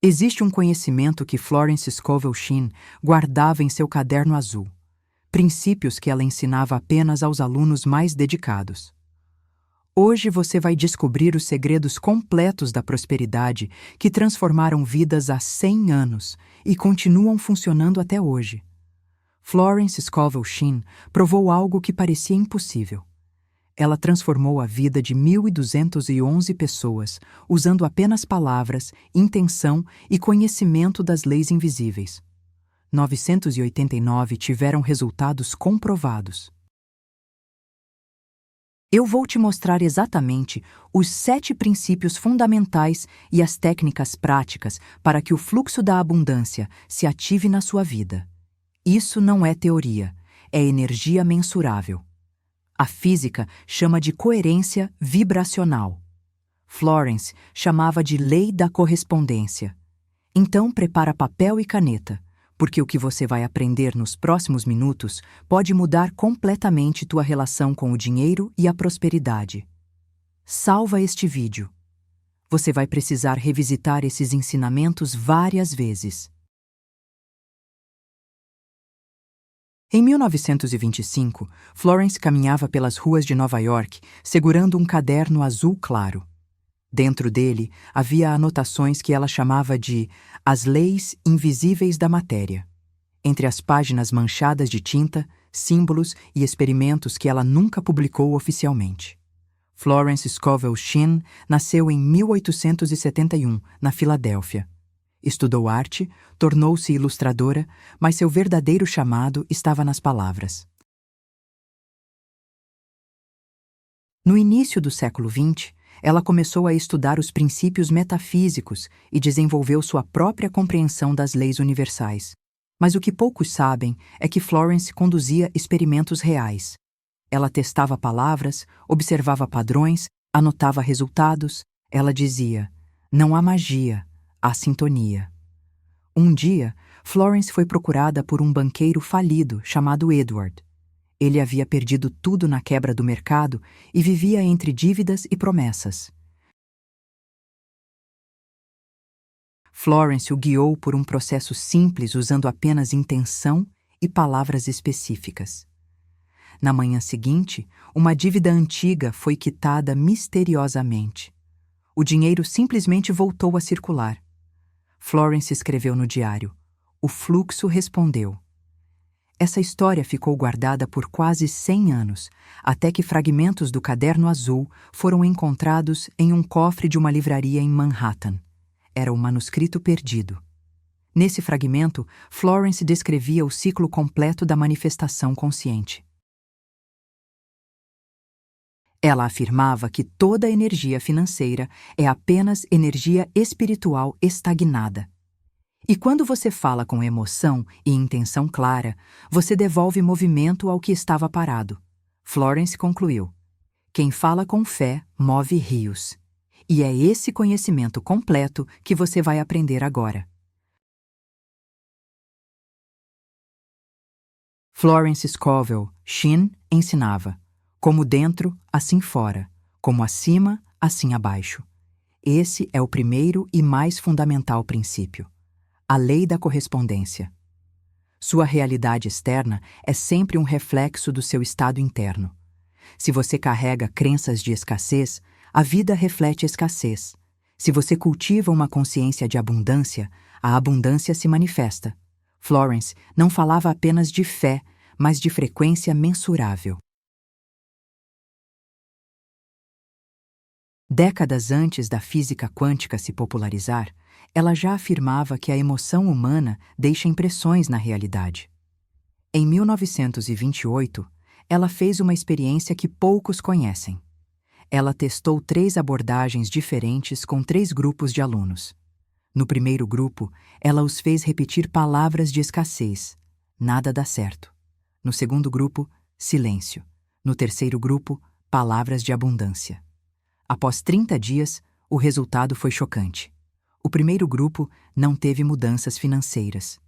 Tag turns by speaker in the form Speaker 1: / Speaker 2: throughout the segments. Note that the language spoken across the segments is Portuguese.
Speaker 1: Existe um conhecimento que Florence Scovel Shinn guardava em seu caderno azul, princípios que ela ensinava apenas aos alunos mais dedicados. Hoje você vai descobrir os segredos completos da prosperidade que transformaram vidas há 100 anos e continuam funcionando até hoje. Florence Scovel Shinn provou algo que parecia impossível. Ela transformou a vida de 1.211 pessoas usando apenas palavras, intenção e conhecimento das leis invisíveis. 989 tiveram resultados comprovados. Eu vou te mostrar exatamente os 7 princípios fundamentais e as técnicas práticas para que o fluxo da abundância se ative na sua vida. Isso não é teoria, é energia mensurável. A física chama de coerência vibracional. Florence chamava de lei da correspondência. Então prepara papel e caneta, porque o que você vai aprender nos próximos minutos pode mudar completamente tua relação com o dinheiro e a prosperidade. Salva este vídeo. Você vai precisar revisitar esses ensinamentos várias vezes. Em 1925, Florence caminhava pelas ruas de Nova York segurando um caderno azul claro. Dentro dele havia anotações que ela chamava de As Leis Invisíveis da Matéria. Entre as páginas manchadas de tinta, símbolos e experimentos que ela nunca publicou oficialmente. Florence Scovel Shinn nasceu em 1871, na Filadélfia. Estudou arte, tornou-se ilustradora, mas seu verdadeiro chamado estava nas palavras. No início do século XX, ela começou a estudar os princípios metafísicos e desenvolveu sua própria compreensão das leis universais. Mas o que poucos sabem é que Florence conduzia experimentos reais. Ela testava palavras, observava padrões, anotava resultados. Ela dizia: "Não há magia, há sintonia." Um dia, Florence foi procurada por um banqueiro falido chamado Edward. Ele havia perdido tudo na quebra do mercado e vivia entre dívidas e promessas. Florence o guiou por um processo simples usando apenas intenção e palavras específicas. Na manhã seguinte, uma dívida antiga foi quitada misteriosamente. O dinheiro simplesmente voltou a circular. Florence escreveu no diário: "O fluxo respondeu." Essa história ficou guardada por quase 100 anos, até que fragmentos do caderno azul foram encontrados em um cofre de uma livraria em Manhattan. Era um manuscrito perdido. Nesse fragmento, Florence descrevia o ciclo completo da manifestação consciente. Ela afirmava que toda energia financeira é apenas energia espiritual estagnada. E quando você fala com emoção e intenção clara, você devolve movimento ao que estava parado. Florence concluiu: "Quem fala com fé move rios." E é esse conhecimento completo que você vai aprender agora. Florence Scovel Shinn ensinava: como dentro, assim fora, como acima, assim abaixo. Esse é o primeiro e mais fundamental princípio: a lei da correspondência. Sua realidade externa é sempre um reflexo do seu estado interno. Se você carrega crenças de escassez, a vida reflete escassez. Se você cultiva uma consciência de abundância, a abundância se manifesta. Florence não falava apenas de fé, mas de frequência mensurável. Décadas antes da física quântica se popularizar, ela já afirmava que a emoção humana deixa impressões na realidade. Em 1928, ela fez uma experiência que poucos conhecem. Ela testou 3 abordagens diferentes com 3 grupos de alunos. No primeiro grupo, ela os fez repetir palavras de escassez. Nada dá certo. No segundo grupo, silêncio. No terceiro grupo, palavras de abundância. Após 30 dias, o resultado foi chocante. O primeiro grupo não teve mudanças financeiras.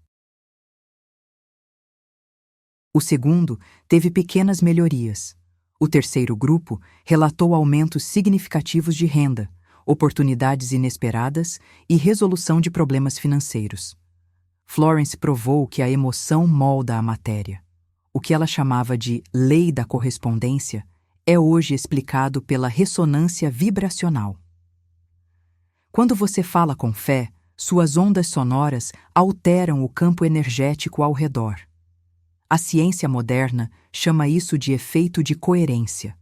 Speaker 1: O segundo teve pequenas melhorias. O terceiro grupo relatou aumentos significativos de renda. oportunidades inesperadas e resolução de problemas financeiros. Florence provou que a emoção molda a matéria. O que ela chamava de lei da correspondência é hoje explicado pela ressonância vibracional. Quando você fala com fé, suas ondas sonoras alteram o campo energético ao redor. A ciência moderna chama isso de efeito de coerência.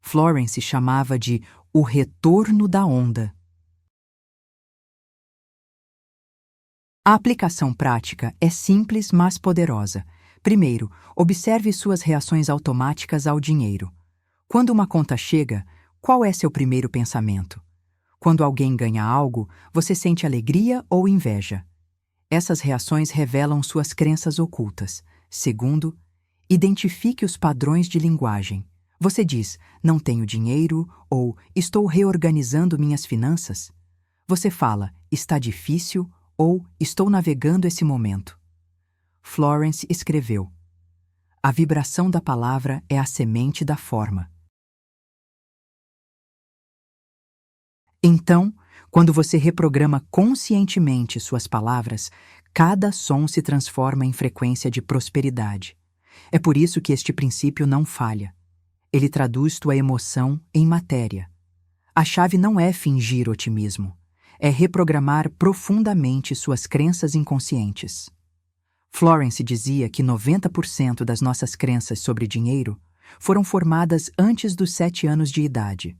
Speaker 1: Florence chamava de o retorno da onda. A aplicação prática é simples, mas poderosa. Primeiro, observe suas reações automáticas ao dinheiro. Quando uma conta chega, qual é seu primeiro pensamento? Quando alguém ganha algo, você sente alegria ou inveja? Essas reações revelam suas crenças ocultas. Segundo, identifique os padrões de linguagem. Você diz, não tenho dinheiro ou estou reorganizando minhas finanças? Você fala, está difícil ou estou navegando esse momento? Florence escreveu, a vibração da palavra é a semente da forma. Então, quando você reprograma conscientemente suas palavras, cada som se transforma em frequência de prosperidade. É por isso que este princípio não falha. Ele traduz tua emoção em matéria. A chave não é fingir otimismo, é reprogramar profundamente suas crenças inconscientes. Florence dizia que 90% das nossas crenças sobre dinheiro foram formadas antes dos 7 anos de idade.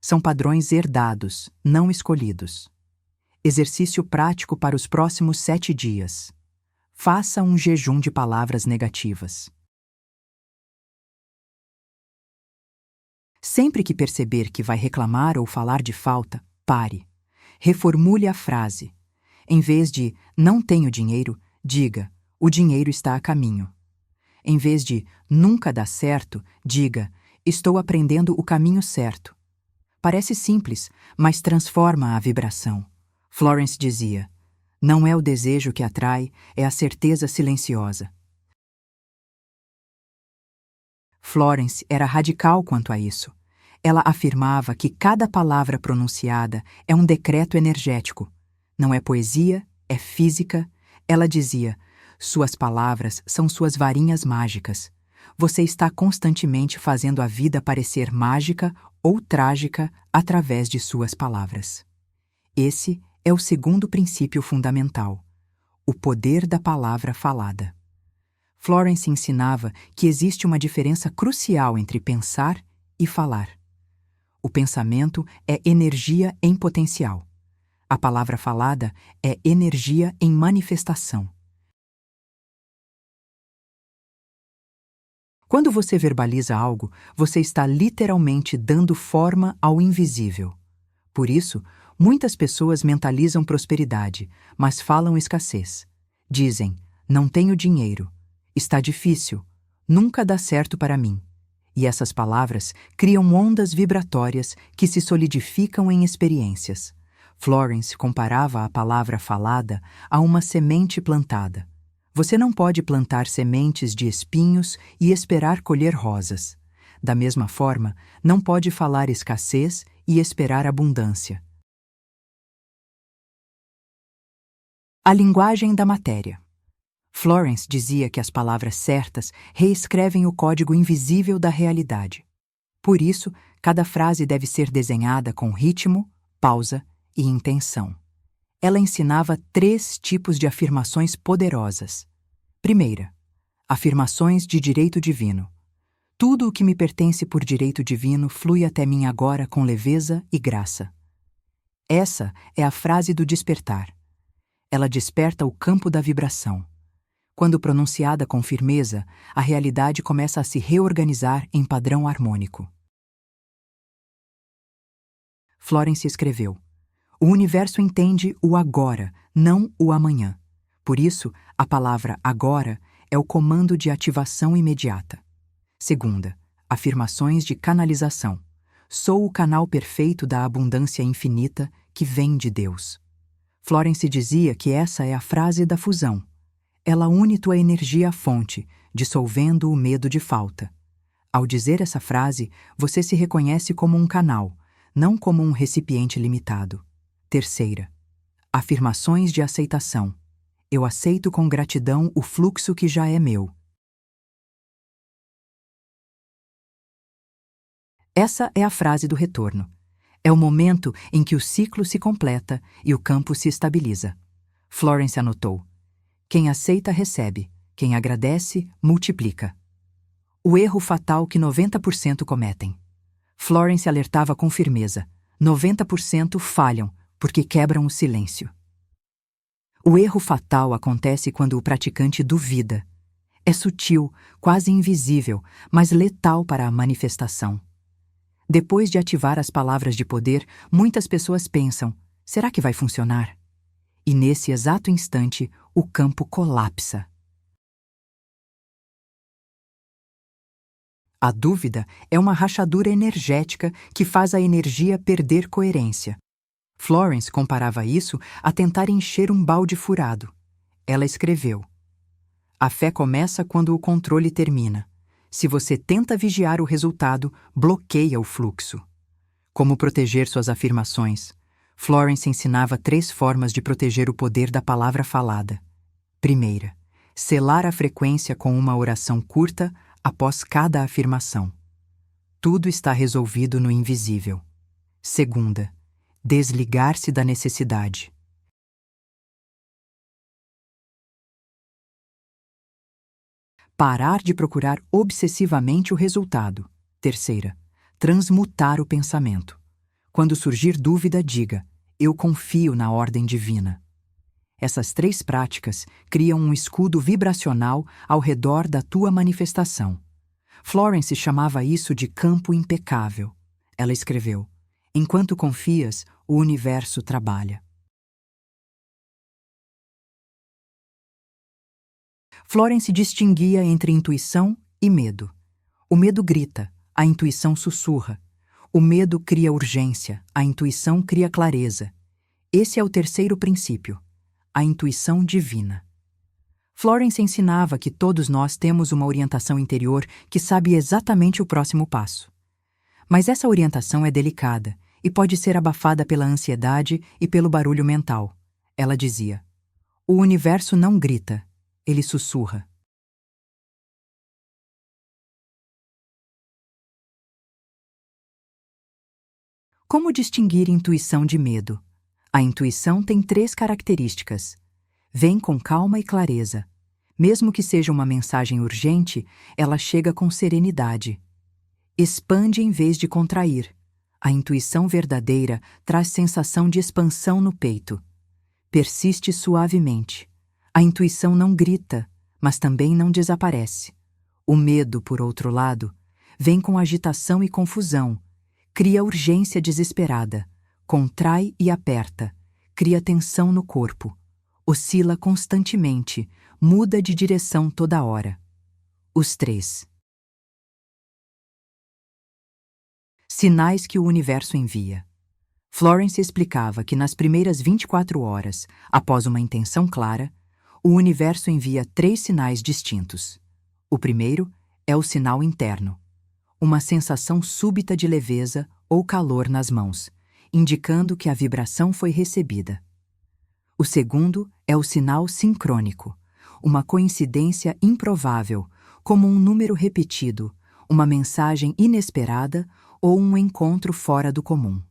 Speaker 1: São padrões herdados, não escolhidos. Exercício prático para os próximos 7 dias. Faça um jejum de palavras negativas. Sempre que perceber que vai reclamar ou falar de falta, pare. Reformule a frase. Em vez de não tenho dinheiro, diga o dinheiro está a caminho. Em vez de nunca dá certo, diga estou aprendendo o caminho certo. Parece simples, mas transforma a vibração. Florence dizia, não é o desejo que atrai, é a certeza silenciosa. Florence era radical quanto a isso. Ela afirmava que cada palavra pronunciada é um decreto energético. Não é poesia, é física. Ela dizia, suas palavras são suas varinhas mágicas. Você está constantemente fazendo a vida parecer mágica ou trágica através de suas palavras. Esse é o segundo princípio fundamental, o poder da palavra falada. Florence ensinava que existe uma diferença crucial entre pensar e falar. O pensamento é energia em potencial. A palavra falada é energia em manifestação. Quando você verbaliza algo, você está literalmente dando forma ao invisível. Por isso, muitas pessoas mentalizam prosperidade, mas falam escassez. Dizem, não tenho dinheiro, está difícil, nunca dá certo para mim. E essas palavras criam ondas vibratórias que se solidificam em experiências. Florence comparava a palavra falada a uma semente plantada. Você não pode plantar sementes de espinhos e esperar colher rosas. Da mesma forma, não pode falar escassez e esperar abundância. A linguagem da matéria. Florence dizia que as palavras certas reescrevem o código invisível da realidade. Por isso, cada frase deve ser desenhada com ritmo, pausa e intenção. Ela ensinava 3 tipos de afirmações poderosas. Primeira, afirmações de direito divino. Tudo o que me pertence por direito divino flui até mim agora com leveza e graça. Essa é a frase do despertar. Ela desperta o campo da vibração. Quando pronunciada com firmeza, a realidade começa a se reorganizar em padrão harmônico. Florence escreveu, o universo entende o agora, não o amanhã. Por isso, a palavra agora é o comando de ativação imediata. Segunda, afirmações de canalização. Sou o canal perfeito da abundância infinita que vem de Deus. Florence dizia que essa é a frase da fusão. Ela une tua energia à fonte, dissolvendo o medo de falta. Ao dizer essa frase, você se reconhece como um canal, não como um recipiente limitado. Terceira, afirmações de aceitação. Eu aceito com gratidão o fluxo que já é meu. Essa é a frase do retorno. É o momento em que o ciclo se completa e o campo se estabiliza. Florence anotou: quem aceita, recebe. Quem agradece, multiplica. O erro fatal que 90% cometem. Florence alertava com firmeza: 90% falham porque quebram o silêncio. O erro fatal acontece quando o praticante duvida. É sutil, quase invisível, mas letal para a manifestação. Depois de ativar as palavras de poder, muitas pessoas pensam: será que vai funcionar? E nesse exato instante, o campo colapsa. A dúvida é uma rachadura energética que faz a energia perder coerência. Florence comparava isso a tentar encher um balde furado. Ela escreveu: a fé começa quando o controle termina. Se você tenta vigiar o resultado, bloqueia o fluxo. Como proteger suas afirmações? Florence ensinava 3 formas de proteger o poder da palavra falada. Primeira, selar a frequência com uma oração curta após cada afirmação. Tudo está resolvido no invisível. Segunda, desligar-se da necessidade. Parar de procurar obsessivamente o resultado. Terceira, transmutar o pensamento. Quando surgir dúvida, diga: eu confio na ordem divina. Essas 3 práticas criam um escudo vibracional ao redor da tua manifestação. Florence chamava isso de campo impecável. Ela escreveu: enquanto confias, o universo trabalha. Florence distinguia entre intuição e medo. O medo grita, a intuição sussurra. O medo cria urgência, a intuição cria clareza. Esse é o terceiro princípio, a intuição divina. Florence ensinava que todos nós temos uma orientação interior que sabe exatamente o próximo passo. Mas essa orientação é delicada e pode ser abafada pela ansiedade e pelo barulho mental. Ela dizia: o universo não grita, ele sussurra. Como distinguir intuição de medo? A intuição tem 3 características. Vem com calma e clareza. Mesmo que seja uma mensagem urgente, ela chega com serenidade. Expande em vez de contrair. A intuição verdadeira traz sensação de expansão no peito. Persiste suavemente. A intuição não grita, mas também não desaparece. O medo, por outro lado, vem com agitação e confusão. Cria urgência desesperada. Contrai e aperta. Cria tensão no corpo. Oscila constantemente. Muda de direção toda hora. Os 3. Sinais que o universo envia. Florence explicava que nas primeiras 24 horas, após uma intenção clara, o universo envia 3 sinais distintos. O primeiro é o sinal interno, uma sensação súbita de leveza ou calor nas mãos, indicando que a vibração foi recebida. O segundo é o sinal sincrônico, uma coincidência improvável, como um número repetido, uma mensagem inesperada ou um encontro fora do comum.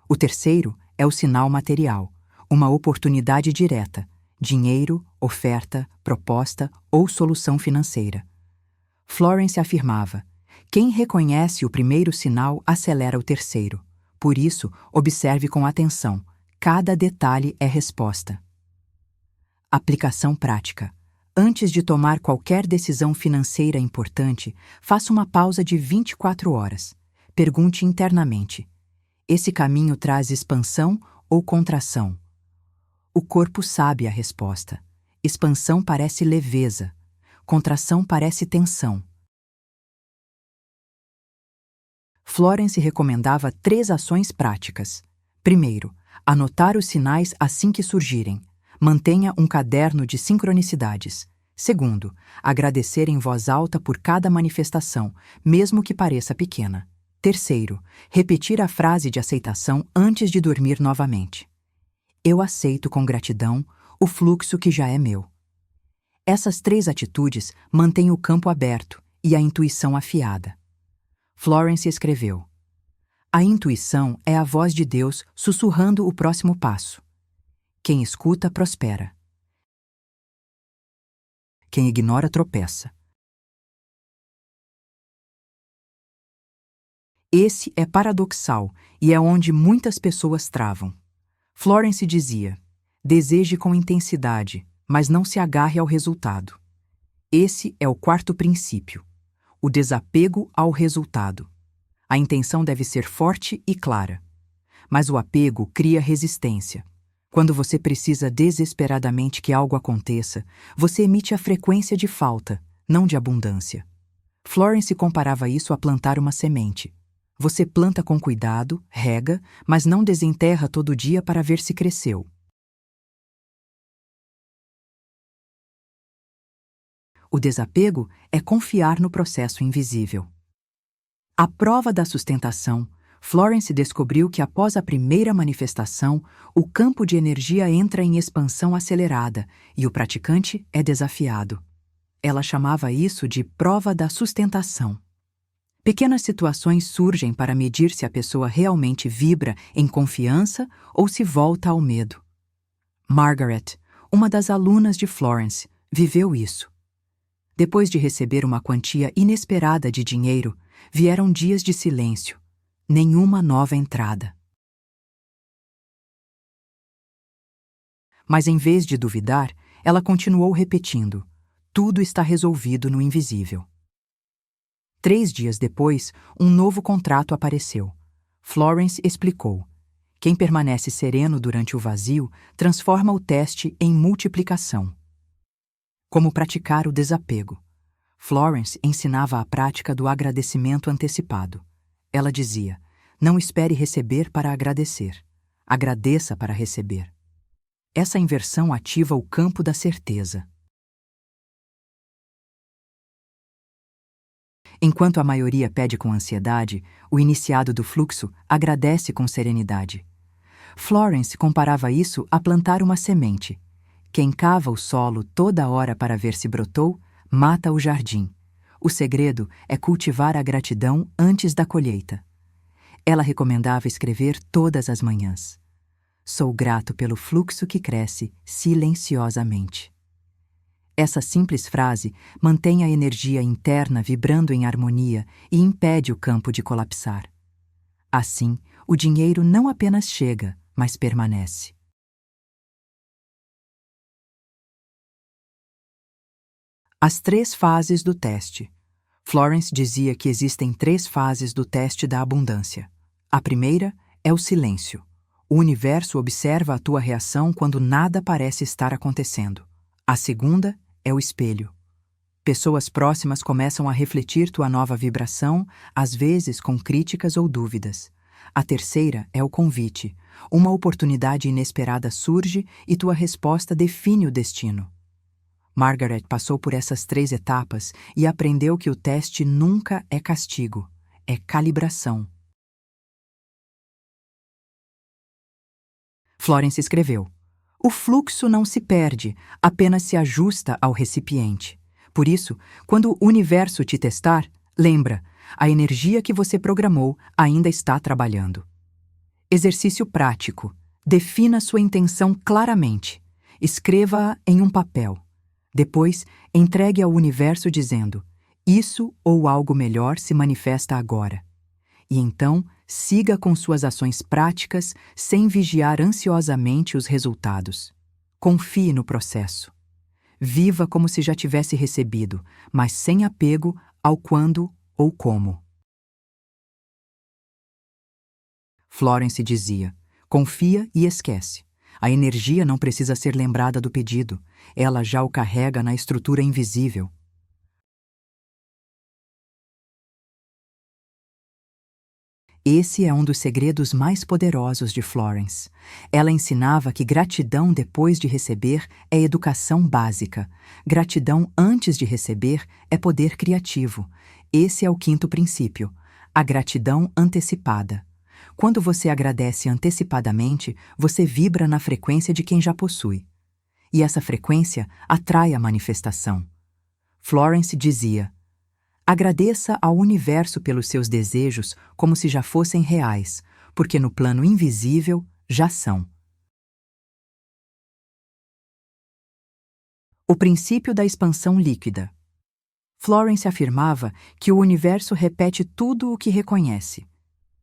Speaker 1: O terceiro é o sinal material, uma oportunidade direta, dinheiro, oferta, proposta ou solução financeira. Florence afirmava: quem reconhece o primeiro sinal acelera o terceiro. Por isso, observe com atenção. Cada detalhe é resposta. Aplicação prática. Antes de tomar qualquer decisão financeira importante, faça uma pausa de 24 horas. Pergunte internamente: esse caminho traz expansão ou contração? O corpo sabe a resposta. Expansão parece leveza. Contração parece tensão. Florence recomendava 3 ações práticas. Primeiro, anotar os sinais assim que surgirem. Mantenha um caderno de sincronicidades. Segundo, agradecer em voz alta por cada manifestação, mesmo que pareça pequena. Terceiro, repetir a frase de aceitação antes de dormir novamente. Eu aceito com gratidão o fluxo que já é meu. Essas 3 atitudes mantêm o campo aberto e a intuição afiada. Florence escreveu: a intuição é a voz de Deus sussurrando o próximo passo. Quem escuta, prospera. Quem ignora, tropeça. Esse é paradoxal e é onde muitas pessoas travam. Florence dizia: deseje com intensidade, mas não se agarre ao resultado. Esse é o 4º princípio: o desapego ao resultado. A intenção deve ser forte e clara. Mas o apego cria resistência. Quando você precisa desesperadamente que algo aconteça, você emite a frequência de falta, não de abundância. Florence comparava isso a plantar uma semente. Você planta com cuidado, rega, mas não desenterra todo dia para ver se cresceu. O desapego é confiar no processo invisível. A prova da sustentação, Florence descobriu que após a primeira manifestação, o campo de energia entra em expansão acelerada e o praticante é desafiado. Ela chamava isso de prova da sustentação. Pequenas situações surgem para medir se a pessoa realmente vibra em confiança ou se volta ao medo. Margaret, uma das alunas de Florence, viveu isso. Depois de receber uma quantia inesperada de dinheiro, vieram dias de silêncio, nenhuma nova entrada. Mas em vez de duvidar, ela continuou repetindo: tudo está resolvido no invisível. 3 dias depois, um novo contrato apareceu. Florence explicou: quem permanece sereno durante o vazio transforma o teste em multiplicação. Como praticar o desapego. Florence ensinava a prática do agradecimento antecipado. Ela dizia: não espere receber para agradecer. Agradeça para receber. Essa inversão ativa o campo da certeza. Enquanto a maioria pede com ansiedade, o iniciado do fluxo agradece com serenidade. Florence comparava isso a plantar uma semente. Quem cava o solo toda hora para ver se brotou, mata o jardim. O segredo é cultivar a gratidão antes da colheita. Ela recomendava escrever todas as manhãs: sou grato pelo fluxo que cresce silenciosamente. Essa simples frase mantém a energia interna vibrando em harmonia e impede o campo de colapsar. Assim, o dinheiro não apenas chega, mas permanece. As 3 fases do teste. Florence dizia que existem 3 fases do teste da abundância. A primeira é o silêncio. O universo observa a tua reação quando nada parece estar acontecendo. A segunda é o espelho. Pessoas próximas começam a refletir tua nova vibração, às vezes com críticas ou dúvidas. A terceira é o convite. Uma oportunidade inesperada surge e tua resposta define o destino. Margaret passou por essas 3 etapas e aprendeu que o teste nunca é castigo, é calibração. Florence escreveu: o fluxo não se perde, apenas se ajusta ao recipiente. Por isso, quando o universo te testar, lembra, a energia que você programou ainda está trabalhando. Exercício prático. Defina sua intenção claramente. Escreva-a em um papel. Depois, entregue ao universo dizendo: isso ou algo melhor se manifesta agora. E então, siga com suas ações práticas sem vigiar ansiosamente os resultados. Confie no processo. Viva como se já tivesse recebido, mas sem apego ao quando ou como. Florence dizia: confia e esquece. A energia não precisa ser lembrada do pedido. Ela já o carrega na estrutura invisível. Esse é um dos segredos mais poderosos de Florence. Ela ensinava que gratidão depois de receber é educação básica. Gratidão antes de receber é poder criativo. Esse é o quinto princípio, a gratidão antecipada. Quando você agradece antecipadamente, você vibra na frequência de quem já possui. E essa frequência atrai a manifestação. Florence dizia: agradeça ao universo pelos seus desejos como se já fossem reais, porque no plano invisível já são. O princípio da expansão líquida. Florence afirmava que o universo repete tudo o que reconhece.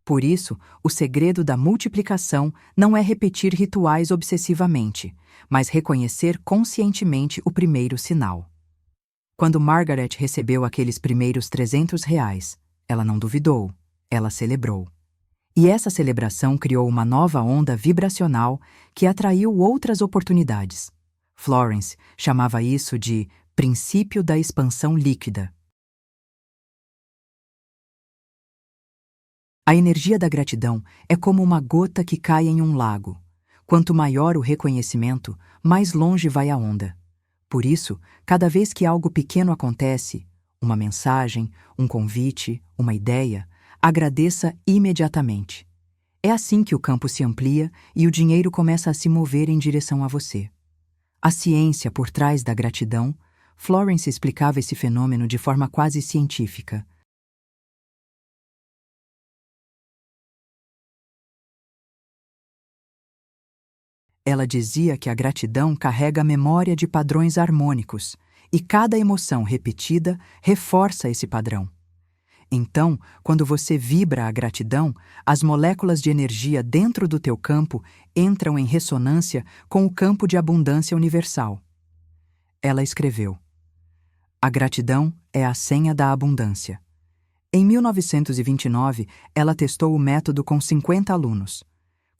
Speaker 1: Por isso, o segredo da multiplicação não é repetir rituais obsessivamente, mas reconhecer conscientemente o primeiro sinal. Quando Margaret recebeu aqueles primeiros R$ 300, ela não duvidou, ela celebrou. E essa celebração criou uma nova onda vibracional que atraiu outras oportunidades. Florence chamava isso de princípio da expansão líquida. A energia da gratidão é como uma gota que cai em um lago. Quanto maior o reconhecimento, mais longe vai a onda. Por isso, cada vez que algo pequeno acontece, uma mensagem, um convite, uma ideia, agradeça imediatamente. É assim que o campo se amplia e o dinheiro começa a se mover em direção a você. A ciência por trás da gratidão, Florence explicava esse fenômeno de forma quase científica. Ela dizia que a gratidão carrega a memória de padrões harmônicos, e cada emoção repetida reforça esse padrão. Então, quando você vibra a gratidão, as moléculas de energia dentro do teu campo entram em ressonância com o campo de abundância universal. Ela escreveu: a gratidão é a senha da abundância. Em 1929, ela testou o método com 50 alunos.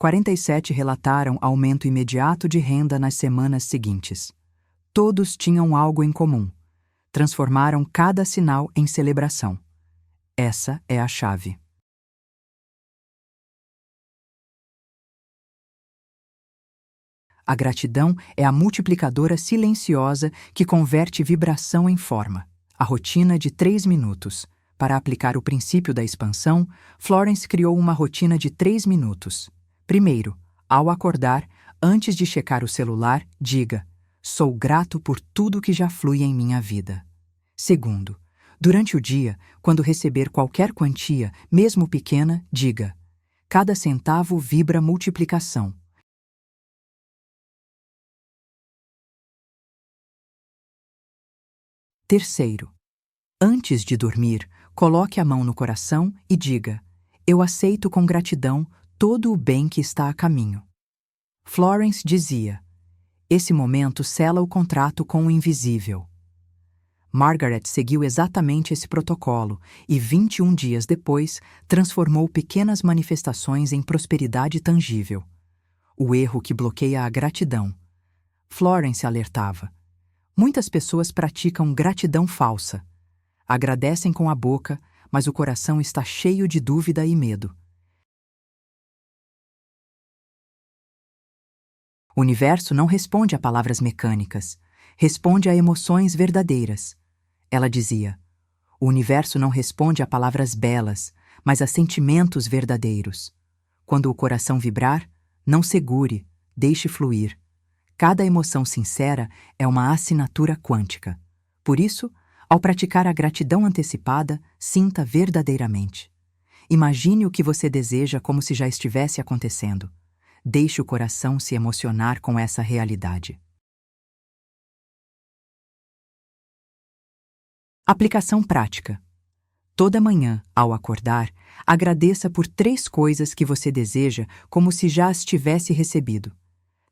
Speaker 1: 47 relataram aumento imediato de renda nas semanas seguintes. Todos tinham algo em comum. Transformaram cada sinal em celebração. Essa é a chave. A gratidão é a multiplicadora silenciosa que converte vibração em forma. A rotina de 3 minutos. Para aplicar o princípio da expansão, Florence criou uma rotina de 3 minutos. Primeiro, ao acordar, antes de checar o celular, diga: sou grato por tudo que já flui em minha vida. Segundo, durante o dia, quando receber qualquer quantia, mesmo pequena, diga: cada centavo vibra multiplicação. Terceiro, antes de dormir, coloque a mão no coração e diga: eu aceito com gratidão todo o bem que está a caminho. Florence dizia: esse momento sela o contrato com o invisível. Margaret seguiu exatamente esse protocolo e, 21 dias depois, transformou pequenas manifestações em prosperidade tangível. O erro que bloqueia a gratidão. Florence alertava: muitas pessoas praticam gratidão falsa. Agradecem com a boca, mas o coração está cheio de dúvida e medo. O universo não responde a palavras mecânicas, responde a emoções verdadeiras. Ela dizia: o universo não responde a palavras belas, mas a sentimentos verdadeiros. Quando o coração vibrar, não segure, deixe fluir. Cada emoção sincera é uma assinatura quântica. Por isso, ao praticar a gratidão antecipada, sinta verdadeiramente. Imagine o que você deseja como se já estivesse acontecendo. Deixe o coração se emocionar com essa realidade. Aplicação prática. Toda manhã, ao acordar, agradeça por 3 coisas que você deseja como se já as tivesse recebido.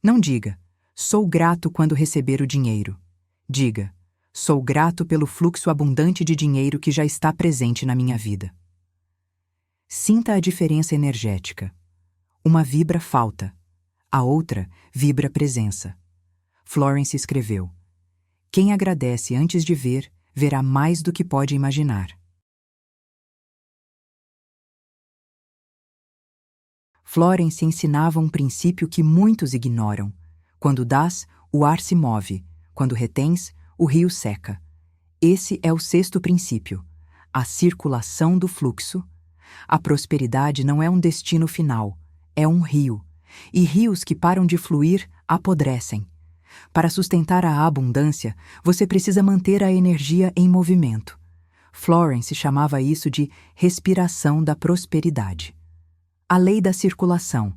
Speaker 1: Não diga: sou grato quando receber o dinheiro. Diga: sou grato pelo fluxo abundante de dinheiro que já está presente na minha vida. Sinta a diferença energética. Uma vibra falta, a outra vibra presença. Florence escreveu: quem agradece antes de ver, verá mais do que pode imaginar. Florence ensinava um princípio que muitos ignoram. Quando dás, o ar se move. Quando retens, o rio seca. Esse é o sexto princípio, a circulação do fluxo. A prosperidade não é um destino final, é um rio. E rios que param de fluir apodrecem. Para sustentar a abundância, você precisa manter a energia em movimento. Florence chamava isso de respiração da prosperidade. A lei da circulação.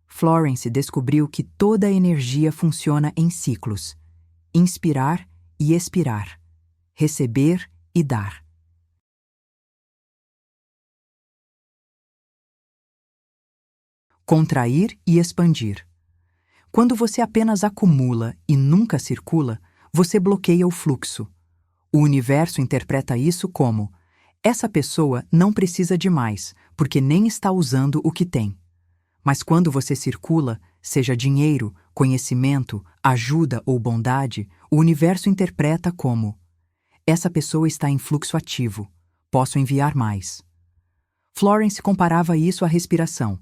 Speaker 1: Florence descobriu que toda a energia funciona em ciclos: inspirar e expirar, receber e dar. Contrair e expandir. Quando você apenas acumula e nunca circula, você bloqueia o fluxo. O universo interpreta isso como: essa pessoa não precisa de mais, porque nem está usando o que tem. Mas quando você circula, seja dinheiro, conhecimento, ajuda ou bondade, o universo interpreta como: essa pessoa está em fluxo ativo, posso enviar mais. Florence comparava isso à respiração.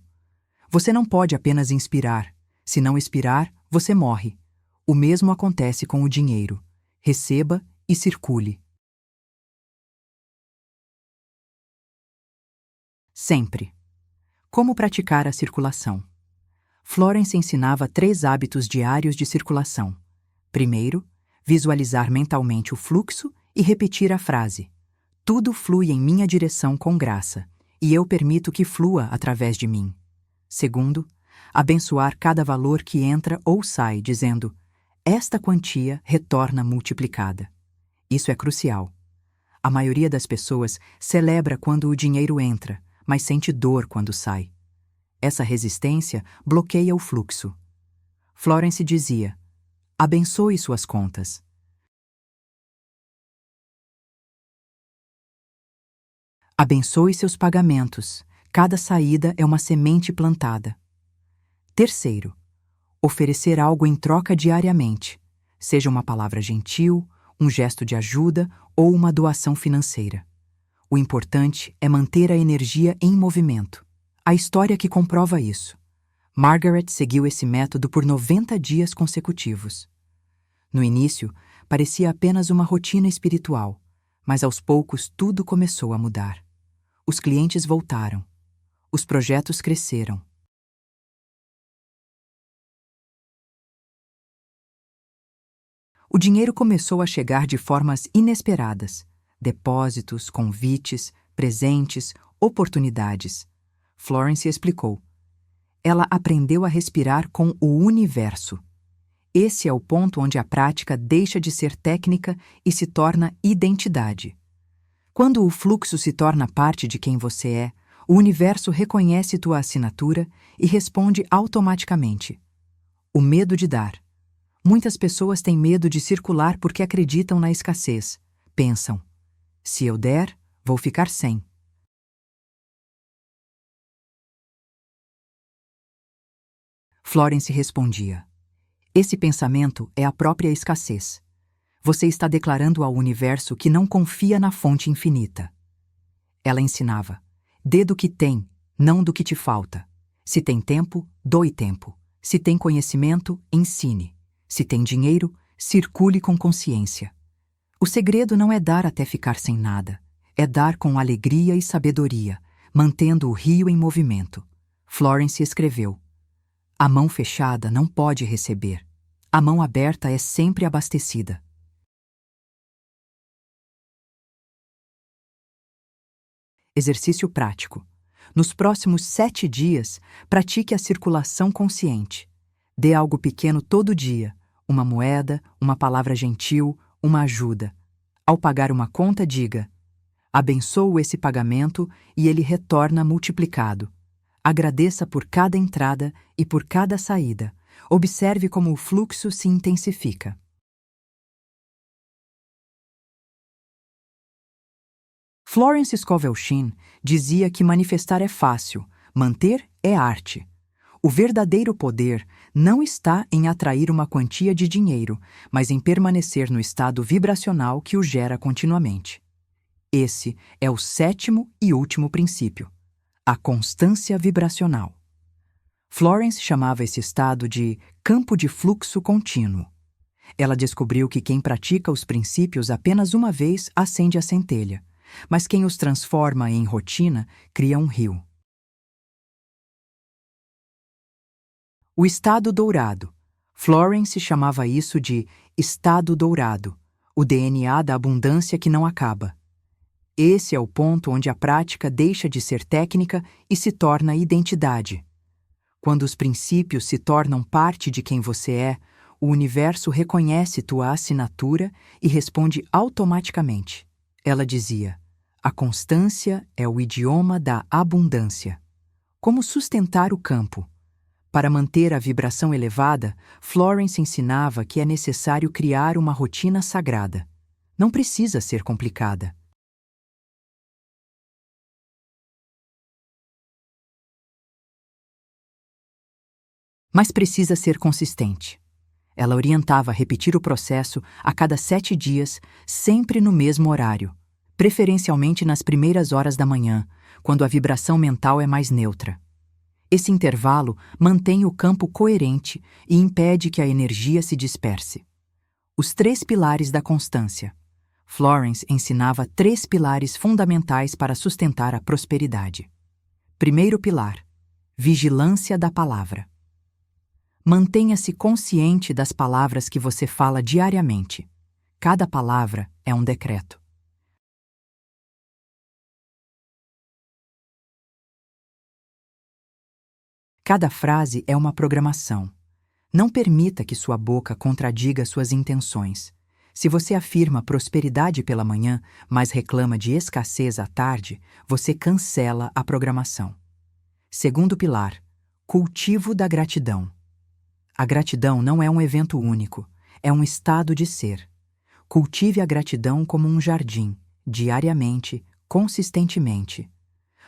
Speaker 1: Você não pode apenas inspirar. Se não expirar, você morre. O mesmo acontece com o dinheiro. Receba e circule. Sempre. Como praticar a circulação? Florence ensinava 3 hábitos diários de circulação. Primeiro, visualizar mentalmente o fluxo e repetir a frase: tudo flui em minha direção com graça, e eu permito que flua através de mim. Segundo, abençoar cada valor que entra ou sai, dizendo: esta quantia retorna multiplicada. Isso é crucial. A maioria das pessoas celebra quando o dinheiro entra, mas sente dor quando sai. Essa resistência bloqueia o fluxo. Florence dizia: abençoe suas contas. Abençoe seus pagamentos. Cada saída é uma semente plantada. Terceiro, oferecer algo em troca diariamente, seja uma palavra gentil, um gesto de ajuda ou uma doação financeira. O importante é manter a energia em movimento. A história que comprova isso. Margaret seguiu esse método por 90 dias consecutivos. No início, parecia apenas uma rotina espiritual, mas aos poucos tudo começou a mudar. Os clientes voltaram. Os projetos cresceram. O dinheiro começou a chegar de formas inesperadas: depósitos, convites, presentes, oportunidades. Florence explicou. Ela aprendeu a respirar com o universo. Esse é o ponto onde a prática deixa de ser técnica e se torna identidade. Quando o fluxo se torna parte de quem você é, o universo reconhece tua assinatura e responde automaticamente. O medo de dar. Muitas pessoas têm medo de circular porque acreditam na escassez. Pensam: se eu der, vou ficar sem. Florence respondia: esse pensamento é a própria escassez. Você está declarando ao universo que não confia na fonte infinita. Ela ensinava: dê do que tem, não do que te falta. Se tem tempo, doe tempo. Se tem conhecimento, ensine. Se tem dinheiro, circule com consciência. O segredo não é dar até ficar sem nada. É dar com alegria e sabedoria, mantendo o rio em movimento. Florence escreveu: a mão fechada não pode receber. A mão aberta é sempre abastecida. Exercício prático. Nos próximos 7 dias, pratique a circulação consciente. Dê algo pequeno todo dia: uma moeda, uma palavra gentil, uma ajuda. Ao pagar uma conta, diga: abençoo esse pagamento e ele retorna multiplicado. Agradeça por cada entrada e por cada saída. Observe como o fluxo se intensifica. Florence Scovel Shinn dizia que manifestar é fácil, manter é arte. O verdadeiro poder não está em atrair uma quantia de dinheiro, mas em permanecer no estado vibracional que o gera continuamente. Esse é o 7º e último princípio: a constância vibracional. Florence chamava esse estado de campo de fluxo contínuo. Ela descobriu que quem pratica os princípios apenas uma vez acende a centelha, mas quem os transforma em rotina cria um rio. O estado dourado. Florence chamava isso de estado dourado, o DNA da abundância que não acaba. Esse é o ponto onde a prática deixa de ser técnica e se torna identidade. Quando os princípios se tornam parte de quem você é, o universo reconhece tua assinatura e responde automaticamente. Ela dizia: a constância é o idioma da abundância. Como sustentar o campo? Para manter a vibração elevada, Florence ensinava que é necessário criar uma rotina sagrada. Não precisa ser complicada. Mas precisa ser consistente. Ela orientava a repetir o processo a cada 7 dias, sempre no mesmo horário, preferencialmente nas primeiras horas da manhã, quando a vibração mental é mais neutra. Esse intervalo mantém o campo coerente e impede que a energia se disperse. Os 3 pilares da constância. Florence ensinava 3 pilares fundamentais para sustentar a prosperidade. Primeiro pilar: vigilância da palavra. Mantenha-se consciente das palavras que você fala diariamente. Cada palavra é um decreto. Cada frase é uma programação. Não permita que sua boca contradiga suas intenções. Se você afirma prosperidade pela manhã, mas reclama de escassez à tarde, você cancela a programação. Segundo pilar: cultivo da gratidão. A gratidão não é um evento único, é um estado de ser. Cultive a gratidão como um jardim, diariamente, consistentemente.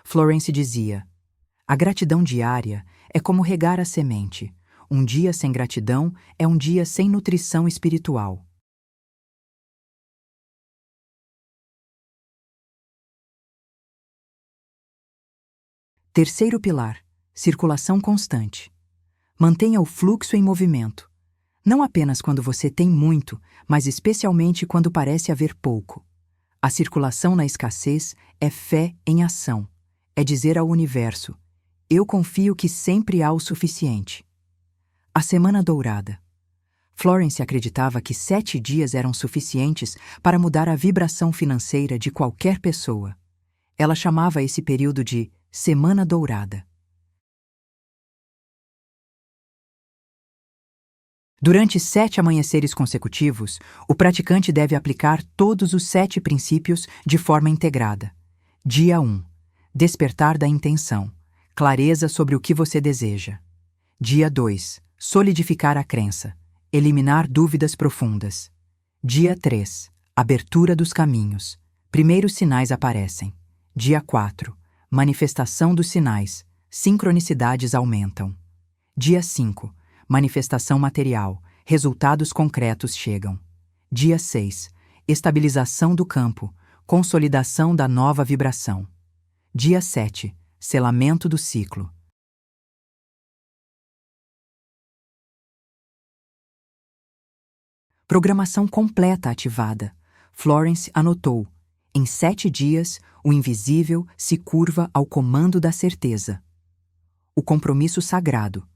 Speaker 1: Florence dizia: a gratidão diária é como regar a semente. Um dia sem gratidão é um dia sem nutrição espiritual. Terceiro pilar: circulação constante. Mantenha o fluxo em movimento. Não apenas quando você tem muito, mas especialmente quando parece haver pouco. A circulação na escassez é fé em ação. É dizer ao universo: eu confio que sempre há o suficiente. A Semana Dourada. Florence acreditava que 7 dias eram suficientes para mudar a vibração financeira de qualquer pessoa. Ela chamava esse período de Semana Dourada. Durante 7 amanheceres consecutivos, o praticante deve aplicar todos os 7 princípios de forma integrada. Dia 1. Despertar da intenção. Clareza sobre o que você deseja. Dia 2. Solidificar a crença. Eliminar dúvidas profundas. Dia 3. Abertura dos caminhos. Primeiros sinais aparecem. Dia 4. Manifestação dos sinais. Sincronicidades aumentam. Dia 5. Manifestação material. Resultados concretos chegam. Dia 6. Estabilização do campo. Consolidação da nova vibração. Dia 7. Selamento do ciclo. Programação completa ativada. Florence anotou: em 7 dias, o invisível se curva ao comando da certeza. O compromisso sagrado.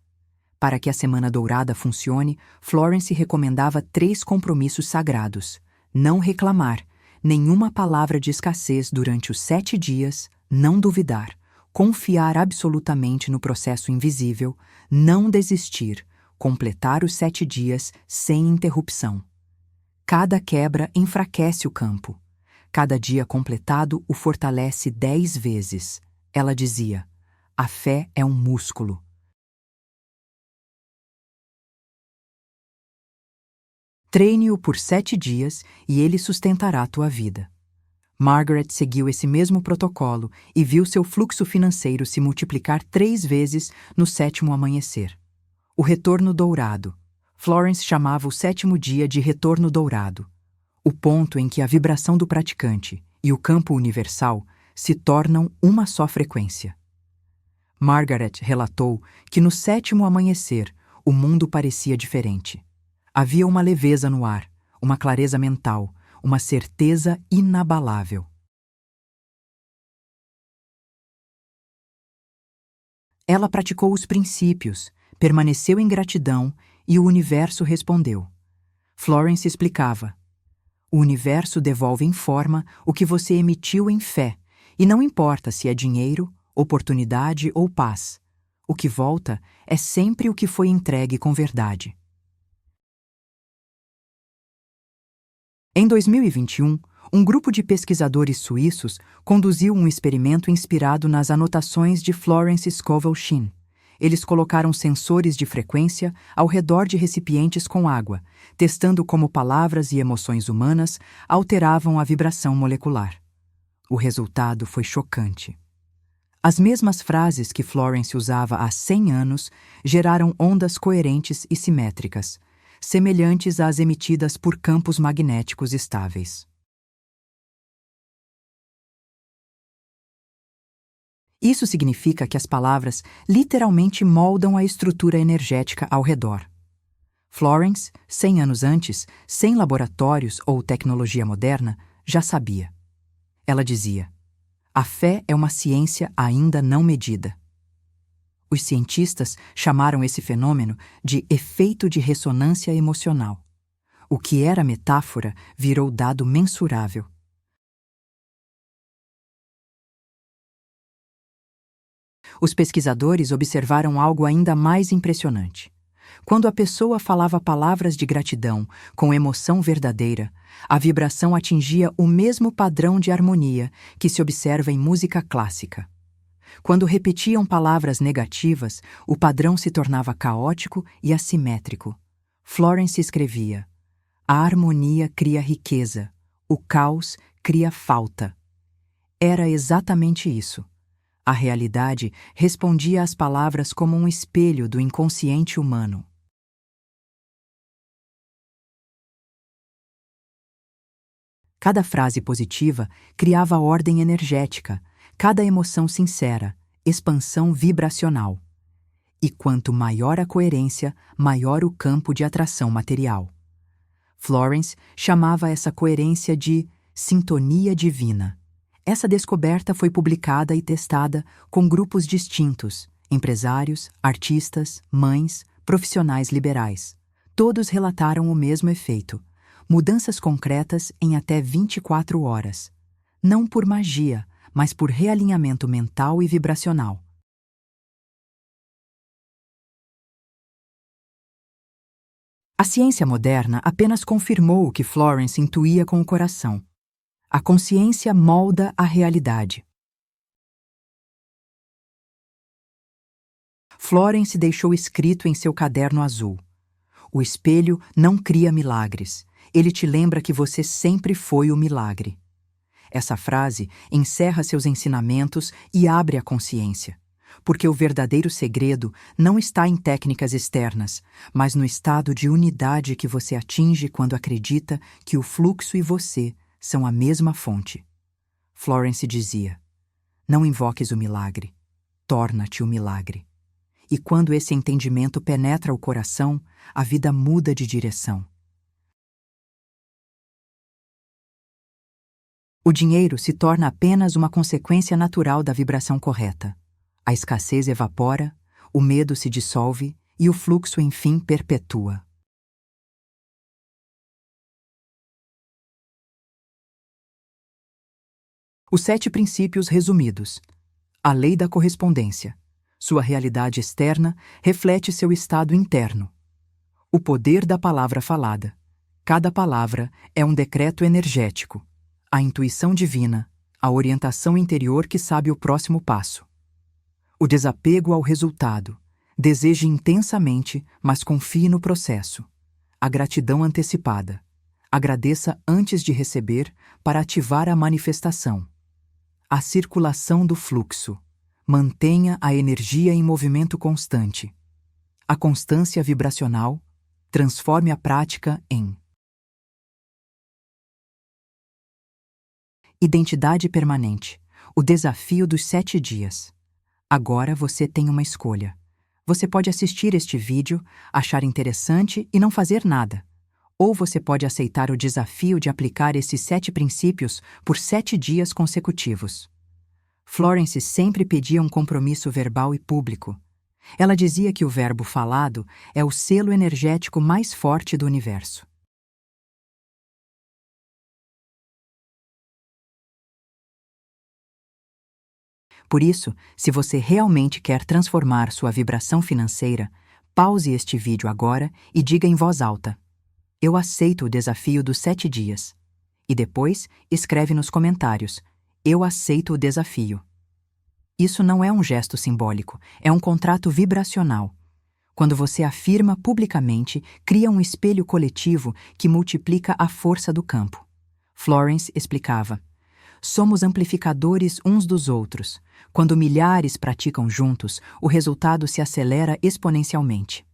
Speaker 1: Para que a Semana Dourada funcione, Florence recomendava 3 compromissos sagrados: não reclamar, nenhuma palavra de escassez durante os 7 dias, não duvidar, confiar absolutamente no processo invisível, não desistir, completar os 7 dias sem interrupção. Cada quebra enfraquece o campo. Cada dia completado o fortalece 10 vezes. Ela dizia: a fé é um músculo. Treine-o por 7 dias e ele sustentará tua vida. Margaret seguiu esse mesmo protocolo e viu seu fluxo financeiro se multiplicar 3 vezes no 7º amanhecer. O retorno dourado. Florence chamava o 7º dia de retorno dourado, o ponto em que a vibração do praticante e o campo universal se tornam uma só frequência. Margaret relatou que no 7º amanhecer o mundo parecia diferente. Havia uma leveza no ar, uma clareza mental, uma certeza inabalável. Ela praticou os princípios, permaneceu em gratidão e o universo respondeu. Florence explicava: o universo devolve em forma o que você emitiu em fé, e não importa se é dinheiro, oportunidade ou paz. O que volta é sempre o que foi entregue com verdade. Em 2021, um grupo de pesquisadores suíços conduziu um experimento inspirado nas anotações de Florence Scovel Shinn. Eles colocaram sensores de frequência ao redor de recipientes com água, testando como palavras e emoções humanas alteravam a vibração molecular. O resultado foi chocante. As mesmas frases que Florence usava há 100 anos geraram ondas coerentes e simétricas, semelhantes às emitidas por campos magnéticos estáveis. Isso significa que as palavras literalmente moldam a estrutura energética ao redor. Florence, 100 anos antes, sem laboratórios ou tecnologia moderna, já sabia. Ela dizia: a fé é uma ciência ainda não medida. Os cientistas chamaram esse fenômeno de efeito de ressonância emocional. O que era metáfora virou dado mensurável. Os pesquisadores observaram algo ainda mais impressionante. Quando a pessoa falava palavras de gratidão com emoção verdadeira, a vibração atingia o mesmo padrão de harmonia que se observa em música clássica. Quando repetiam palavras negativas, o padrão se tornava caótico e assimétrico. Florence escrevia: a harmonia cria riqueza, o caos cria falta. Era exatamente isso. A realidade respondia às palavras como um espelho do inconsciente humano. Cada frase positiva criava ordem energética, cada emoção sincera, expansão vibracional. E quanto maior a coerência, maior o campo de atração material. Florence chamava essa coerência de sintonia divina. Essa descoberta foi publicada e testada com grupos distintos: empresários, artistas, mães, profissionais liberais. Todos relataram o mesmo efeito: mudanças concretas em até 24 horas. Não por magia, mas por realinhamento mental e vibracional. A ciência moderna apenas confirmou o que Florence intuía com o coração. A consciência molda a realidade. Florence deixou escrito em seu caderno azul: o espelho não cria milagres. Ele te lembra que você sempre foi o milagre. Essa frase encerra seus ensinamentos e abre a consciência, porque o verdadeiro segredo não está em técnicas externas, mas no estado de unidade que você atinge quando acredita que o fluxo e você são a mesma fonte. Florence dizia: não invoques o milagre, torna-te o milagre. E quando esse entendimento penetra o coração, a vida muda de direção. O dinheiro se torna apenas uma consequência natural da vibração correta. A escassez evapora, o medo se dissolve e o fluxo, enfim, perpetua. Os 7 princípios resumidos. A lei da correspondência. Sua realidade externa reflete seu estado interno. O poder da palavra falada. Cada palavra é um decreto energético. A intuição divina, a orientação interior que sabe o próximo passo. O desapego ao resultado. Deseje intensamente, mas confie no processo. A gratidão antecipada. Agradeça antes de receber para ativar a manifestação. A circulação do fluxo. Mantenha a energia em movimento constante. A constância vibracional. Transforme a prática em identidade permanente. O desafio dos 7 dias. Agora você tem uma escolha. Você pode assistir este vídeo, achar interessante e não fazer nada. Ou você pode aceitar o desafio de aplicar esses 7 princípios por 7 dias consecutivos. Florence sempre pedia um compromisso verbal e público. Ela dizia que o verbo falado é o selo energético mais forte do universo. Por isso, se você realmente quer transformar sua vibração financeira, pause este vídeo agora e diga em voz alta: "Eu aceito o desafio dos 7 dias." E depois, escreve nos comentários: "Eu aceito o desafio." Isso não é um gesto simbólico, é um contrato vibracional. Quando você afirma publicamente, cria um espelho coletivo que multiplica a força do campo. Florence explicava: "Somos amplificadores uns dos outros. Quando milhares praticam juntos, o resultado se acelera exponencialmente."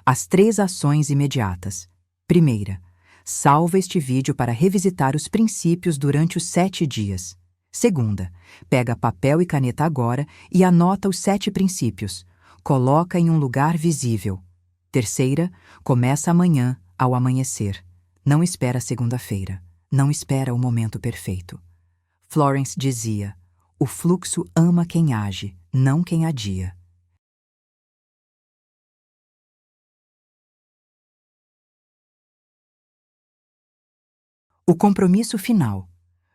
Speaker 1: As 3 ações imediatas. Primeira, salva este vídeo para revisitar os princípios durante os 7 dias. Segunda, pega papel e caneta agora e anota os 7 princípios. Coloca em um lugar visível. Terceira, começa amanhã, ao amanhecer. Não espera segunda-feira. Não espera o momento perfeito. Florence dizia: "O fluxo ama quem age, não quem adia." O compromisso final.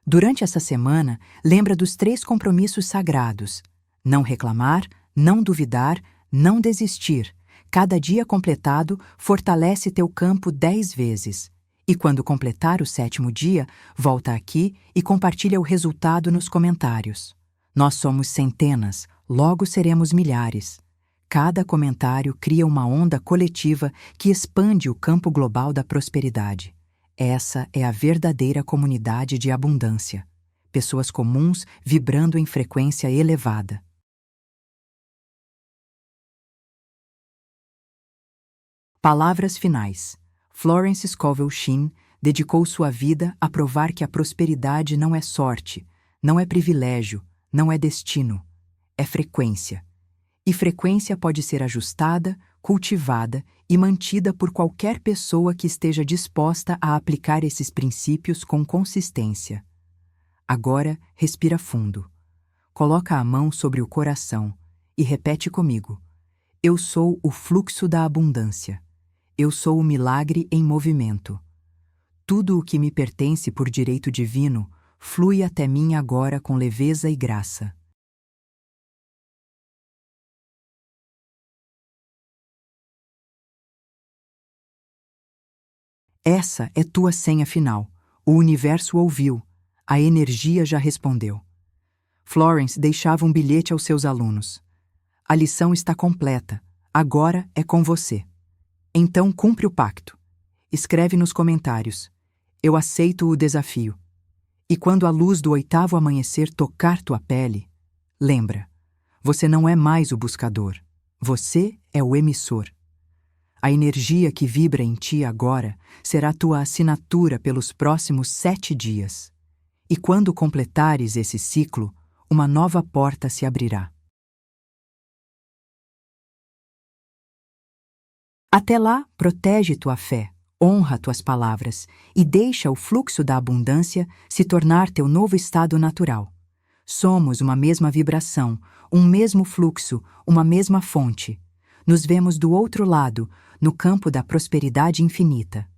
Speaker 1: Durante essa semana, lembra dos 3 compromissos sagrados: não reclamar, não duvidar, não desistir. Cada dia completado fortalece teu campo 10 vezes. E quando completar o 7º dia, volta aqui e compartilha o resultado nos comentários. Nós somos centenas, logo seremos milhares. Cada comentário cria uma onda coletiva que expande o campo global da prosperidade. Essa é a verdadeira comunidade de abundância. Pessoas comuns vibrando em frequência elevada. Palavras finais. Florence Scovel Shinn dedicou sua vida a provar que a prosperidade não é sorte, não é privilégio, não é destino. É frequência. E frequência pode ser ajustada, cultivada e mantida por qualquer pessoa que esteja disposta a aplicar esses princípios com consistência. Agora, respira fundo. Coloca a mão sobre o coração e repete comigo: "Eu sou o fluxo da abundância. Eu sou o milagre em movimento. Tudo o que me pertence por direito divino flui até mim agora com leveza e graça." Essa é tua senha final. O universo ouviu. A energia já respondeu. Florence deixava um bilhete aos seus alunos: "A lição está completa. Agora é com você. Então cumpre o pacto. Escreve nos comentários: 'Eu aceito o desafio.' E quando a luz do 8º amanhecer tocar tua pele, lembra, você não é mais o buscador. Você é o emissor. A energia que vibra em ti agora será tua assinatura pelos próximos 7 dias. E quando completares esse ciclo, uma nova porta se abrirá." Até lá, protege tua fé, honra tuas palavras e deixa o fluxo da abundância se tornar teu novo estado natural. Somos uma mesma vibração, um mesmo fluxo, uma mesma fonte. Nos vemos do outro lado, no campo da prosperidade infinita.